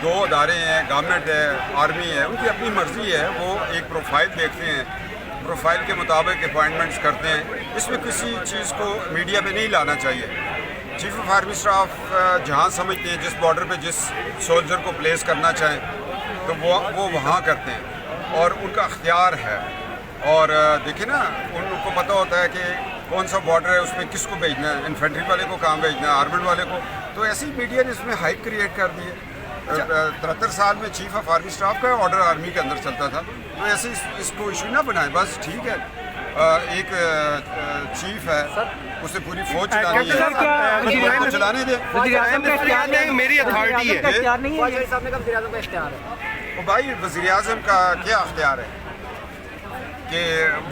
دو ادارے ہیں، گورنمنٹ ہے، آرمی ہے، ان کی اپنی مرضی ہے، وہ ایک پروفائل دیکھتے ہیں، پروفائل کے مطابق اپوائنٹمنٹس کرتے ہیں. اس میں کسی چیز کو میڈیا پہ نہیں لانا چاہیے. چیف آف آرمی اسٹاف جہاں سمجھتے ہیں جس بارڈر پہ جس سولجر کو پلیس کرنا چاہیں تو وہ وہاں کرتے ہیں اور ان کا اختیار ہے. اور دیکھیں نا، ان کو پتہ ہوتا ہے کہ کون سا بارڈر ہے، اس میں کس کو بھیجنا ہے، انفینٹری والے کو کہاں بھیجنا ہے، آرمڈ والے کو. تو ایسی میڈیا نے اس میں ہائپ کریٹ کر دی ہے. 73 سال میں چیف آف آرمی اسٹاف کا آرڈر آرمی کے اندر چلتا تھا، تو ایسے اس کو ایشو نہ بنائیں. بس ٹھیک ہے، ایک چیف ہے، اسے پوری فوج چلانی ہے، چلانے دیں. میری اتھارٹی ہے. بھائی وزیر اعظم کا کیا اختیار ہے کہ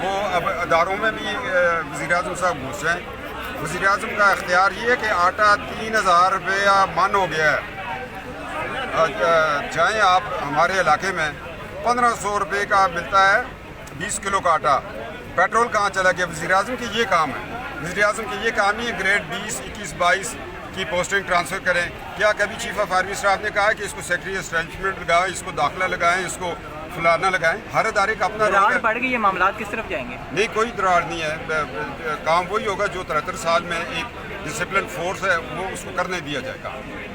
وہ اب اداروں میں بھی وزیر اعظم صاحب گھس جائیں؟ وزیر اعظم کا اختیار یہ ہے کہ آٹا 3000 روپیہ من ہو گیا ہے. جائیں آپ ہمارے علاقے میں 1500 روپے کا ملتا ہے 20 کلو کا آٹا. پیٹرول کہاں چلا گیا؟ وزیر اعظم کی یہ کام ہے. وزیر اعظم کی یہ کام ہی ہے گریڈ 20، 21، 22 کی پوسٹنگ ٹرانسفر کریں. کیا کبھی چیف آف آرمی اسٹاف نے کہا کہ اس کو سیکرٹری اسٹیبلشمنٹ لگائیں، اس کو داخلہ لگائیں، اس کو فلانا لگائیں؟ ہر ادارے کا اپنا رول ہے. پڑ گئی، یہ معاملات کس طرف جائیں گے؟ نہیں، کوئی دراڑ نہیں ہے. کام وہی ہوگا جو 73 سال میں ایک ڈسپلن فورس ہے وہ اس کو کرنے دیا جائے گا.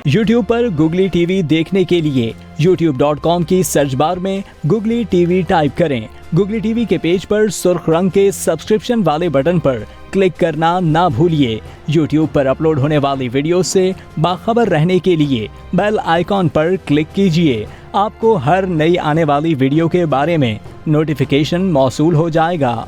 یوٹیوب پر گوگلی ٹی وی دیکھنے کے لیے youtube.com کی سرچ بار میں گوگلی ٹی وی ٹائپ کریں. گوگلی ٹی وی کے پیج پر سرخ رنگ کے سبسکرپشن والے بٹن پر کلک کرنا نہ بھولیے. یوٹیوب پر اپلوڈ ہونے والی ویڈیو سے باخبر رہنے کے لیے بیل آئیکن پر کلک کیجیے. آپ کو ہر نئی آنے والی ویڈیو کے بارے میں نوٹیفیکیشن موصول ہو جائے گا.